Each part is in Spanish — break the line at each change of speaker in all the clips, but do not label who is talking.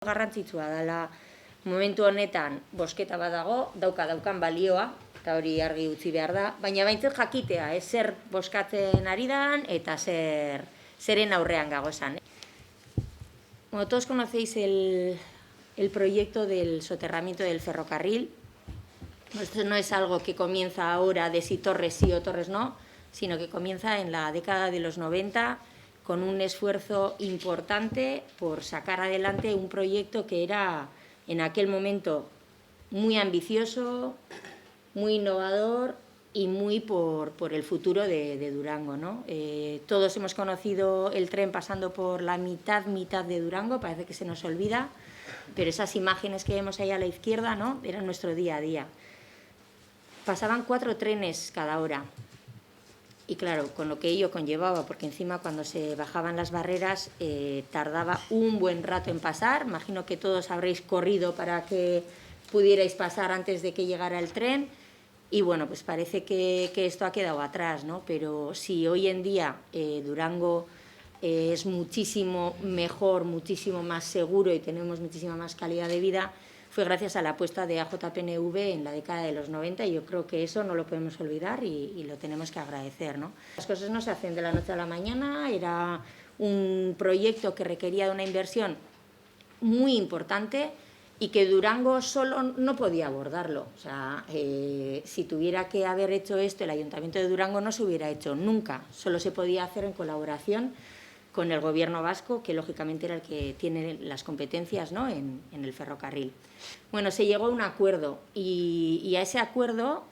Garrantzitsua dela momentu honetan bosketa bat dago, daukan balioa, eta hori argi utzi behar da, baina baintzen jakitea, zer boskatzen ari dan eta zeren aurrean gagozan. Bueno, todos conocéis el proyecto del soterramiento del ferrocarril. Esto no es algo que comienza ahora de si Torres sí o Torres no, sino que comienza en la década de los 90 con un esfuerzo importante por sacar adelante un proyecto que era en aquel momento muy ambicioso, muy innovador y muy por el futuro de Durango, ¿no? Todos hemos conocido el tren pasando por la mitad de Durango, parece que se nos olvida, pero esas imágenes que vemos ahí a la izquierda, ¿no?, eran nuestro día a día. Pasaban 4 trenes cada hora. Y claro, con lo que ello conllevaba, porque encima cuando se bajaban las barreras tardaba un buen rato en pasar. Imagino que todos habréis corrido para que pudierais pasar antes de que llegara el tren. Y bueno, pues parece que esto ha quedado atrás, ¿no? Pero si hoy en día Durango es muchísimo mejor, muchísimo más seguro y tenemos muchísima más calidad de vida, fue gracias a la apuesta de AJPNV en la década de los 90 y yo creo que eso no lo podemos olvidar y lo tenemos que agradecer, ¿no? Las cosas no se hacen de la noche a la mañana, era un proyecto que requería de una inversión muy importante y que Durango solo no podía abordarlo. O sea, si tuviera que haber hecho esto, el Ayuntamiento de Durango no se hubiera hecho nunca, solo se podía hacer en colaboración con el gobierno vasco, que lógicamente era el que tiene las competencias, ¿no?, en el ferrocarril. Bueno, se llegó a un acuerdo y a ese acuerdo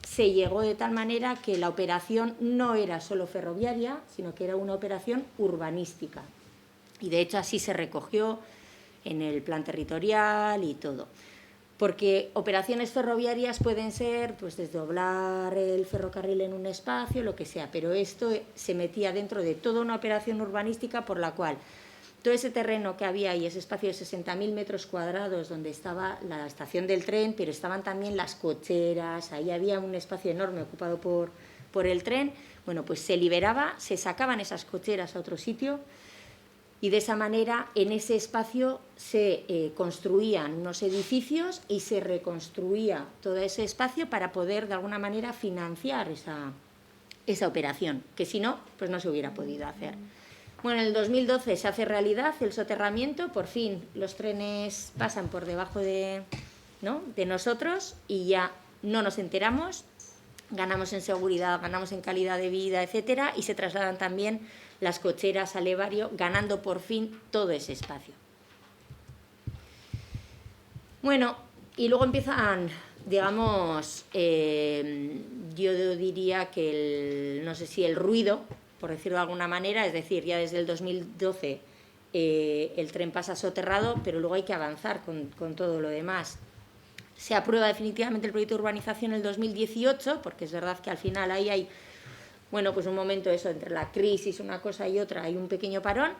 se llegó de tal manera que la operación no era solo ferroviaria, sino que era una operación urbanística. Y de hecho así se recogió en el plan territorial y todo. Porque operaciones ferroviarias pueden ser pues desdoblar el ferrocarril en un espacio, lo que sea, pero esto se metía dentro de toda una operación urbanística por la cual todo ese terreno que había y ese espacio de 60.000 metros cuadrados donde estaba la estación del tren, pero estaban también las cocheras, ahí había un espacio enorme ocupado por el tren, bueno, pues se liberaba, se sacaban esas cocheras a otro sitio. Y de esa manera, en ese espacio se construían unos edificios y se reconstruía todo ese espacio para poder, de alguna manera, financiar esa operación, que si no, pues no se hubiera podido hacer. Bueno, en el 2012 se hace realidad el soterramiento, por fin los trenes pasan por debajo de nosotros y ya no nos enteramos, ganamos en seguridad, ganamos en calidad de vida, etcétera, y se trasladan también las cocheras al Levario, ganando por fin todo ese espacio. Bueno, y luego empiezan, digamos, yo diría que no sé si el ruido, por decirlo de alguna manera, es decir, ya desde el 2012 el tren pasa soterrado, pero luego hay que avanzar con todo lo demás. Se aprueba definitivamente el proyecto de urbanización en el 2018, porque es verdad que al final ahí hay, bueno, pues un momento eso, entre la crisis, una cosa y otra, hay un pequeño parón,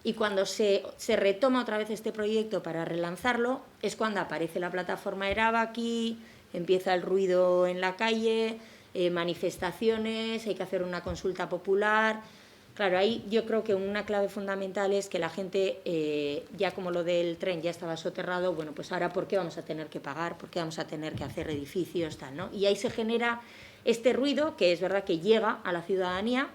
y cuando se retoma otra vez este proyecto para relanzarlo, es cuando aparece la plataforma Erabaki, empieza el ruido en la calle, manifestaciones, hay que hacer una consulta popular. Claro, ahí yo creo que una clave fundamental es que la gente, ya como lo del tren ya estaba soterrado, bueno, pues ahora ¿por qué vamos a tener que pagar? ¿Por qué vamos a tener que hacer edificios, tal, ¿no? Y ahí se genera este ruido, que es verdad que llega a la ciudadanía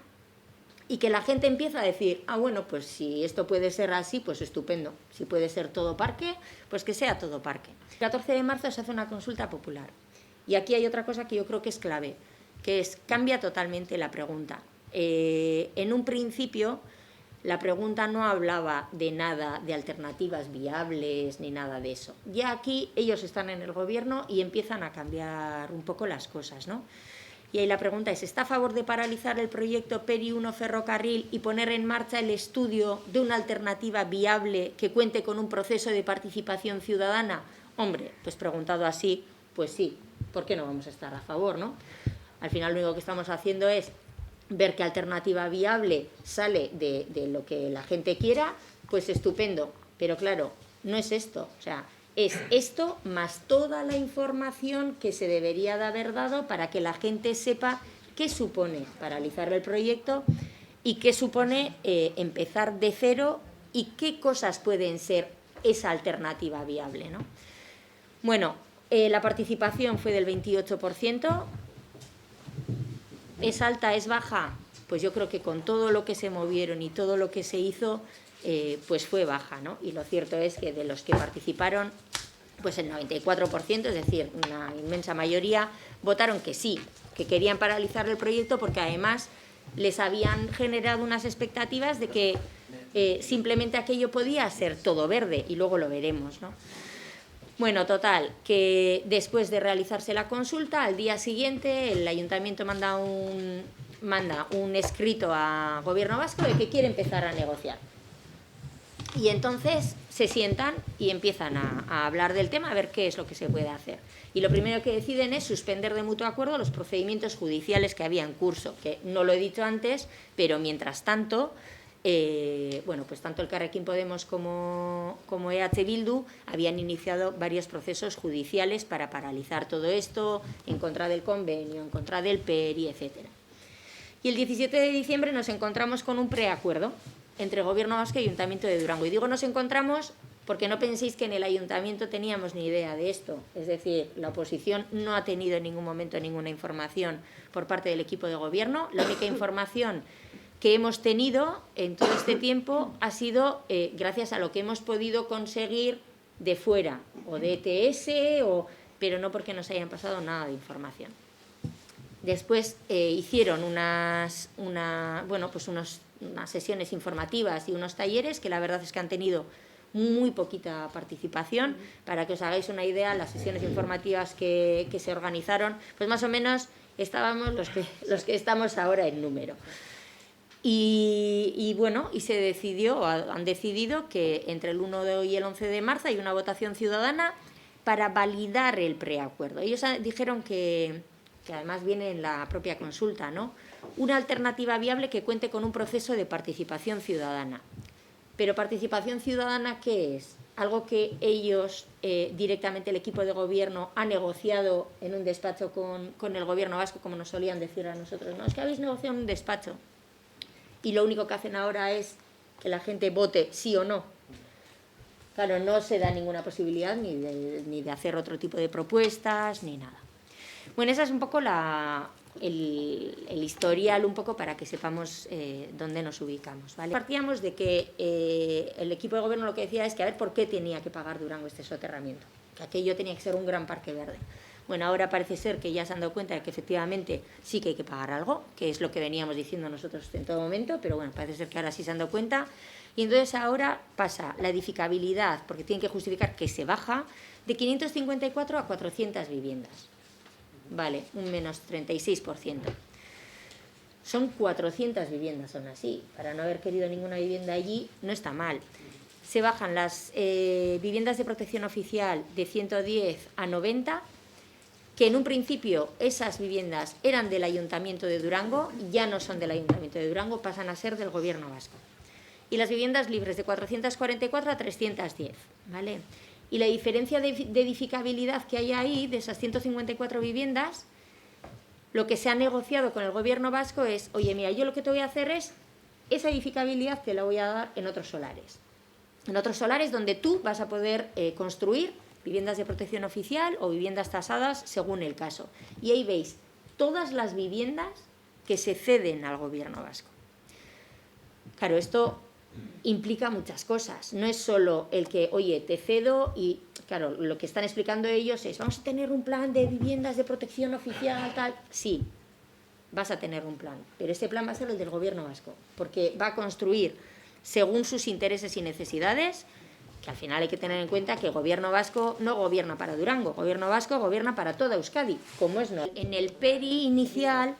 y que la gente empieza a decir, ah, bueno, pues si esto puede ser así, pues estupendo. Si puede ser todo parque, pues que sea todo parque. El 14 de marzo se hace una consulta popular. Y aquí hay otra cosa que yo creo que es clave, que es, cambia totalmente la pregunta. En un principio, la pregunta no hablaba de nada, de alternativas viables, ni nada de eso. Ya aquí ellos están en el gobierno y empiezan a cambiar un poco las cosas, ¿no? Y ahí la pregunta es, ¿está a favor de paralizar el proyecto PERI 1 ferrocarril y poner en marcha el estudio de una alternativa viable que cuente con un proceso de participación ciudadana? Hombre, pues preguntado así, pues sí, ¿por qué no vamos a estar a favor, no? Al final lo único que estamos haciendo es ver qué alternativa viable sale de lo que la gente quiera, pues estupendo. Pero claro, no es esto, o sea, es esto más toda la información que se debería de haber dado para que la gente sepa qué supone paralizar el proyecto y qué supone empezar de cero y qué cosas pueden ser esa alternativa viable, ¿no? Bueno, la participación fue del 28%. ¿Es alta, es baja? Pues yo creo que con todo lo que se movieron y todo lo que se hizo, pues fue baja, ¿no? Y lo cierto es que de los que participaron, pues el 94%, es decir, una inmensa mayoría, votaron que sí, que querían paralizar el proyecto porque además les habían generado unas expectativas de que simplemente aquello podía ser todo verde, y luego lo veremos, ¿no? Bueno, total, que después de realizarse la consulta, al día siguiente el ayuntamiento manda un escrito a Gobierno Vasco de que quiere empezar a negociar. Y entonces se sientan y empiezan a hablar del tema, a ver qué es lo que se puede hacer. Y lo primero que deciden es suspender de mutuo acuerdo los procedimientos judiciales que había en curso, que no lo he dicho antes, pero mientras tanto, bueno, pues tanto el Elkarrekin Podemos como EH Bildu habían iniciado varios procesos judiciales para paralizar todo esto, en contra del convenio, en contra del PERI, etcétera. Y el 17 de diciembre nos encontramos con un preacuerdo entre Gobierno Vasco y Ayuntamiento de Durango. Y digo nos encontramos porque no penséis que en el Ayuntamiento teníamos ni idea de esto. Es decir, la oposición no ha tenido en ningún momento ninguna información por parte del equipo de Gobierno. La única información que hemos tenido en todo este tiempo ha sido gracias a lo que hemos podido conseguir de fuera, o de ETS, pero no porque nos hayan pasado nada de información. Después hicieron unas sesiones informativas y unos talleres que la verdad es que han tenido muy poquita participación. Para que os hagáis una idea, las sesiones informativas que se organizaron, pues más o menos estábamos los que estamos ahora en número. Y bueno, y se decidió, han decidido que entre el 1 y el 11 de marzo hay una votación ciudadana para validar el preacuerdo. Ellos dijeron que además viene en la propia consulta, ¿no? Una alternativa viable que cuente con un proceso de participación ciudadana. Pero participación ciudadana, ¿qué es? Algo que ellos, directamente el equipo de Gobierno, ha negociado en un despacho con el Gobierno vasco, como nos solían decir a nosotros. No, es que habéis negociado en un despacho y lo único que hacen ahora es que la gente vote sí o no. Claro, no se da ninguna posibilidad ni de hacer otro tipo de propuestas, ni nada. Bueno, esa es un poco el historial, un poco para que sepamos dónde nos ubicamos, ¿vale? Partíamos de que el equipo de Gobierno lo que decía es que a ver por qué tenía que pagar Durango este soterramiento, que aquello tenía que ser un gran parque verde. Bueno, ahora parece ser que ya se han dado cuenta de que efectivamente sí que hay que pagar algo, que es lo que veníamos diciendo nosotros en todo momento, pero bueno, parece ser que ahora sí se han dado cuenta. Y entonces ahora pasa la edificabilidad, porque tienen que justificar que se baja, de 554 a 400 viviendas. Vale, un menos 36%. Son 400 viviendas aún así. Para no haber querido ninguna vivienda allí, no está mal. Se bajan las viviendas de protección oficial de 110 a 90, que en un principio esas viviendas eran del Ayuntamiento de Durango, ya no son del Ayuntamiento de Durango, pasan a ser del Gobierno vasco. Y las viviendas libres de 444 a 310, ¿vale? Y la diferencia de edificabilidad que hay ahí, de esas 154 viviendas, lo que se ha negociado con el Gobierno vasco es, oye, mira, yo lo que te voy a hacer es, esa edificabilidad te la voy a dar en otros solares. En otros solares donde tú vas a poder construir viviendas de protección oficial o viviendas tasadas según el caso. Y ahí veis todas las viviendas que se ceden al Gobierno vasco. Claro, esto implica muchas cosas. No es solo el que, oye, te cedo y, claro, lo que están explicando ellos es, vamos a tener un plan de viviendas de protección oficial, tal. Sí, vas a tener un plan, pero ese plan va a ser el del Gobierno vasco, porque va a construir según sus intereses y necesidades, que al final hay que tener en cuenta que el Gobierno vasco no gobierna para Durango, Gobierno vasco gobierna para toda Euskadi, como es no. En el PERI inicial,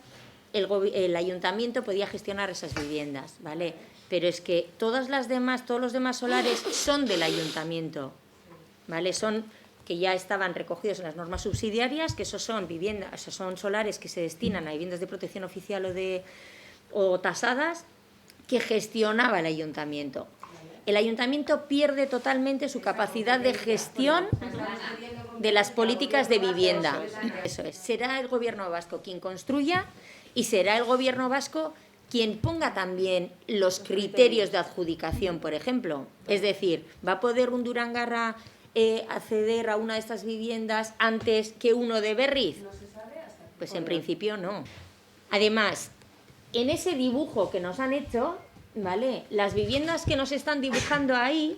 el Ayuntamiento podía gestionar esas viviendas, ¿vale? Pero es que todos los demás solares son del Ayuntamiento, ¿vale? Son que ya estaban recogidos en las normas subsidiarias, que esos son viviendas, esos son solares que se destinan a viviendas de protección oficial o tasadas, que gestionaba el Ayuntamiento. El Ayuntamiento pierde totalmente su capacidad de gestión de las políticas de vivienda. Eso es. Será el Gobierno vasco quien construya y será el Gobierno vasco quien ponga también los criterios de adjudicación, por ejemplo. Es decir, ¿va a poder un durangarra acceder a una de estas viviendas antes que uno de Berriz? Pues en principio no. Además, en ese dibujo que nos han hecho, ¿vale? Las viviendas que nos están dibujando ahí,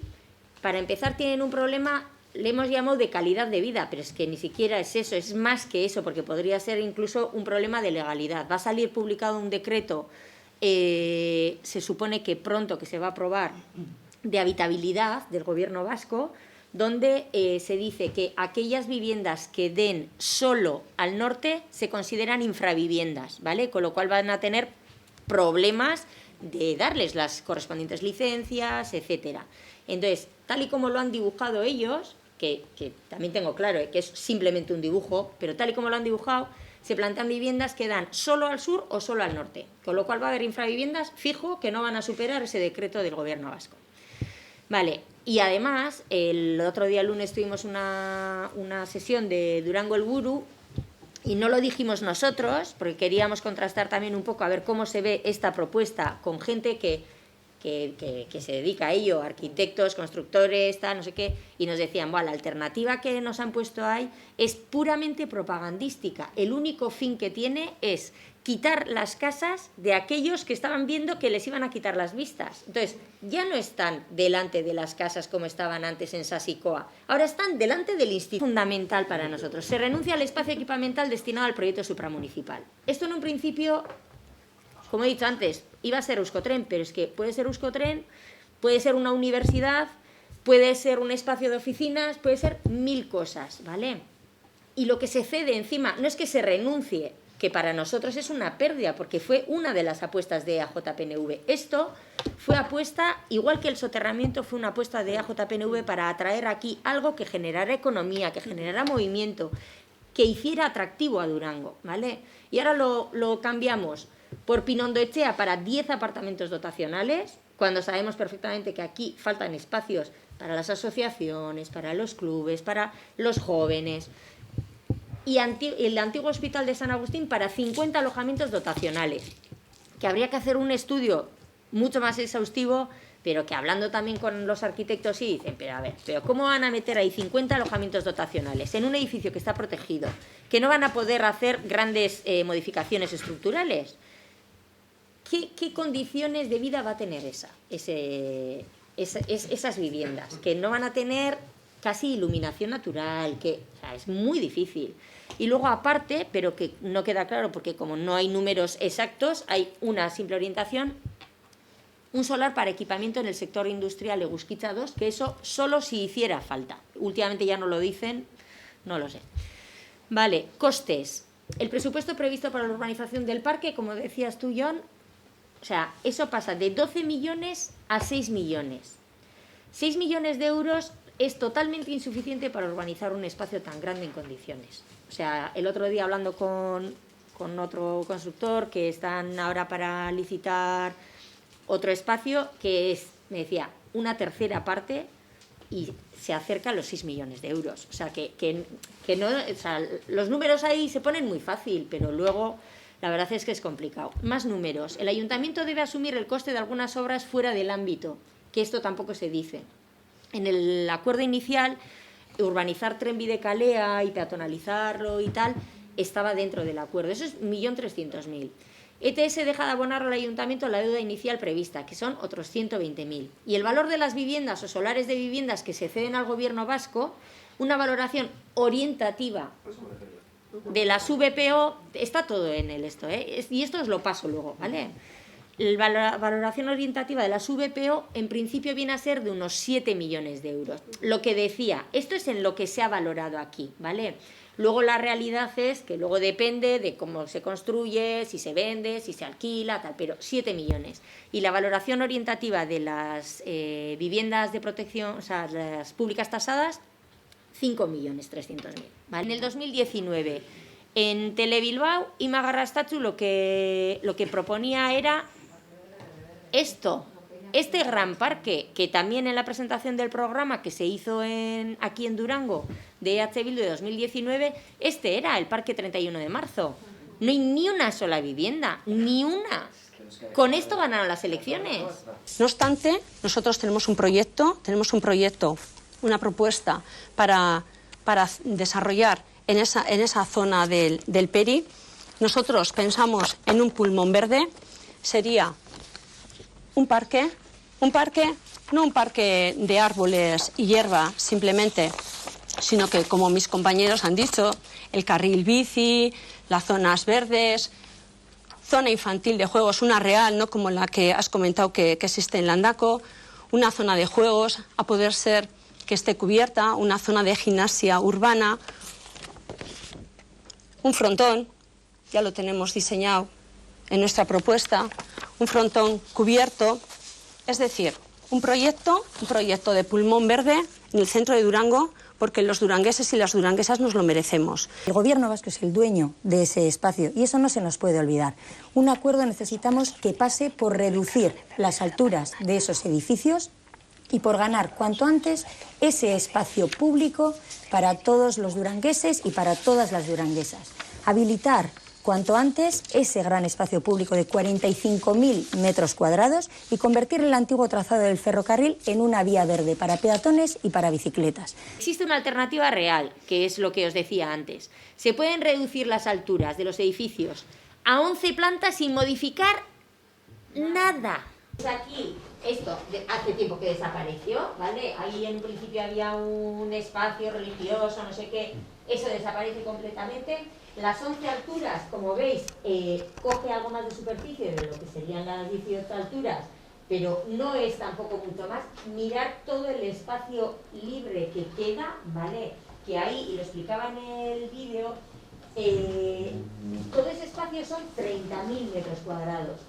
para empezar, tienen un problema, le hemos llamado de calidad de vida, pero es que ni siquiera es eso, es más que eso, porque podría ser incluso un problema de legalidad. Va a salir publicado un decreto, se supone que pronto, que se va a aprobar, de habitabilidad del Gobierno vasco, donde se dice que aquellas viviendas que den solo al norte se consideran infraviviendas, ¿vale? Con lo cual van a tener problemas de darles las correspondientes licencias, etcétera. Entonces, tal y como lo han dibujado ellos, que también tengo claro que es simplemente un dibujo, pero tal y como lo han dibujado, se plantean viviendas que dan solo al sur o solo al norte, con lo cual va a haber infraviviendas fijo que no van a superar ese decreto del Gobierno vasco. Vale, y además, el otro día, el lunes, tuvimos una sesión de Durango El Buru, y no lo dijimos nosotros, porque queríamos contrastar también un poco a ver cómo se ve esta propuesta con gente que se dedica a ello, arquitectos, constructores, tal, no sé qué, y nos decían, bueno, la alternativa que nos han puesto ahí es puramente propagandística. El único fin que tiene es quitar las casas de aquellos que estaban viendo que les iban a quitar las vistas. Entonces, ya no están delante de las casas como estaban antes en Sasicoa, ahora están delante del instituto. Fundamental para nosotros. Se renuncia al espacio equipamental destinado al proyecto supramunicipal. Esto en un principio, como he dicho antes, iba a ser Euskotren, pero es que puede ser Euskotren, puede ser una universidad, puede ser un espacio de oficinas, puede ser 1000 cosas, ¿vale? Y lo que se cede encima no es que se renuncie, que para nosotros es una pérdida, porque fue una de las apuestas de AJPNV. Esto fue apuesta, igual que el soterramiento fue una apuesta de AJPNV para atraer aquí algo que generara economía, que generara movimiento, que hiciera atractivo a Durango, ¿vale? Y ahora lo cambiamos por Pinondoechea para 10 apartamentos dotacionales, cuando sabemos perfectamente que aquí faltan espacios para las asociaciones, para los clubes, para los jóvenes. Y el antiguo Hospital de San Agustín para 50 alojamientos dotacionales, que habría que hacer un estudio mucho más exhaustivo, pero que hablando también con los arquitectos sí dicen, pero a ver, pero ¿cómo van a meter ahí 50 alojamientos dotacionales en un edificio que está protegido, que no van a poder hacer grandes modificaciones estructurales? ¿Qué condiciones de vida va a tener esas viviendas? Que no van a tener casi iluminación natural, que o sea, es muy difícil. Y luego aparte, pero que no queda claro porque como no hay números exactos, hay una simple orientación, un solar para equipamiento en el sector industrial Eguzkitza 2, que eso solo si hiciera falta. Últimamente ya no lo dicen, no lo sé. Vale, costes. El presupuesto previsto para la urbanización del parque, como decías tú, John, o sea, eso pasa de 12 millones a 6 millones. 6 millones de euros es totalmente insuficiente para urbanizar un espacio tan grande en condiciones. O sea, el otro día hablando con otro constructor que están ahora para licitar otro espacio que es, me decía, una tercera parte y se acerca a los 6 millones de euros. O sea, que no, o sea, los números ahí se ponen muy fácil, pero luego la verdad es que es complicado. Más números. El ayuntamiento debe asumir el coste de algunas obras fuera del ámbito, que esto tampoco se dice. En el acuerdo inicial, urbanizar Trenbide Kalea y peatonalizarlo y tal, estaba dentro del acuerdo. Eso es 1.300.000. ETS deja de abonar al ayuntamiento la deuda inicial prevista, que son otros 120.000. Y el valor de las viviendas o solares de viviendas que se ceden al gobierno vasco, una valoración orientativa de las VPO, está todo en el esto, ¿eh? Y esto os lo paso luego, ¿vale? La valoración orientativa de las VPO en principio viene a ser de unos 7 millones de euros. Lo que decía, esto es en lo que se ha valorado aquí, ¿vale? Luego la realidad es que luego depende de cómo se construye, si se vende, si se alquila, tal, pero 7 millones. Y la valoración orientativa de las viviendas de protección, o sea, las públicas tasadas, 5.300.000. ¿Vale? En el 2019, en Telebilbao, Ima Garrastatzu lo que proponía era esto, este gran parque, que también en la presentación del programa que se hizo aquí en Durango de EH Bildu de 2019, este era el Parque 31 de Marzo. No hay ni una sola vivienda, ni una. Con esto ganaron las elecciones.
No obstante, nosotros tenemos un proyecto, una propuesta para desarrollar en esa zona del Peri. Nosotros pensamos en un pulmón verde, sería un parque, no un parque de árboles y hierba simplemente, sino que, como mis compañeros han dicho, el carril bici, las zonas verdes, zona infantil de juegos, una real, no como la que has comentado que existe en Landako, una zona de juegos, a poder ser que esté cubierta, una zona de gimnasia urbana, un frontón, ya lo tenemos diseñado en nuestra propuesta, un frontón cubierto, es decir, un proyecto de pulmón verde en el centro de Durango, porque los durangueses y las duranguesas nos lo merecemos.
El gobierno vasco es el dueño de ese espacio y eso no se nos puede olvidar. Un acuerdo necesitamos que pase por reducir las alturas de esos edificios y por ganar cuanto antes ese espacio público para todos los durangueses y para todas las duranguesas. Habilitar cuanto antes ese gran espacio público de 45.000 metros cuadrados y convertir el antiguo trazado del ferrocarril en una vía verde para peatones y para bicicletas.
Existe una alternativa real, que es lo que os decía antes. Se pueden reducir las alturas de los edificios a 11 plantas sin modificar nada. Aquí, esto hace tiempo que desapareció, ¿vale? Ahí en principio había un espacio religioso, no sé qué, eso desaparece completamente. Las 11 alturas, como veis, coge algo más de superficie de lo que serían las 18 alturas, pero no es tampoco mucho más. Mirad todo el espacio libre que queda, ¿vale? Que ahí, y lo explicaba en el vídeo, todo ese espacio son 30.000 metros cuadrados.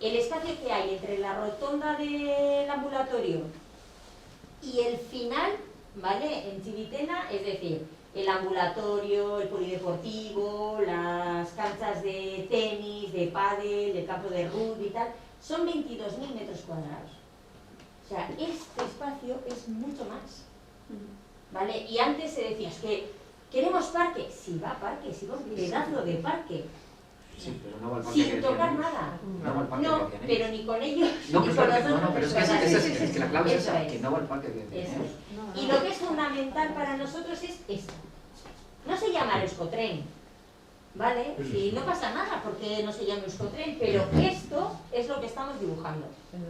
El espacio que hay entre la rotonda del ambulatorio y el final, ¿vale? En Chivitena, es decir, el ambulatorio, el polideportivo, las canchas de tenis, de pádel, el campo de rugby y tal, son 22.000 metros cuadrados. O sea, este espacio es mucho más, ¿vale? Y antes se decía, es que queremos parque. Sí va a parque, sí va un pedazo de parque.
Sí, pero no va al parque
sin tocar nada.
No va al parque
no,
que
pero ni con ellos,
no,
ni
pero
con los otros.
no, pero es que la clave es esa, que no va al parque que
eso es. Y lo que es fundamental para nosotros es esto. No se llama Euskotren, ¿vale? Y no pasa nada porque no se llama Euskotren, pero esto es lo que estamos dibujando.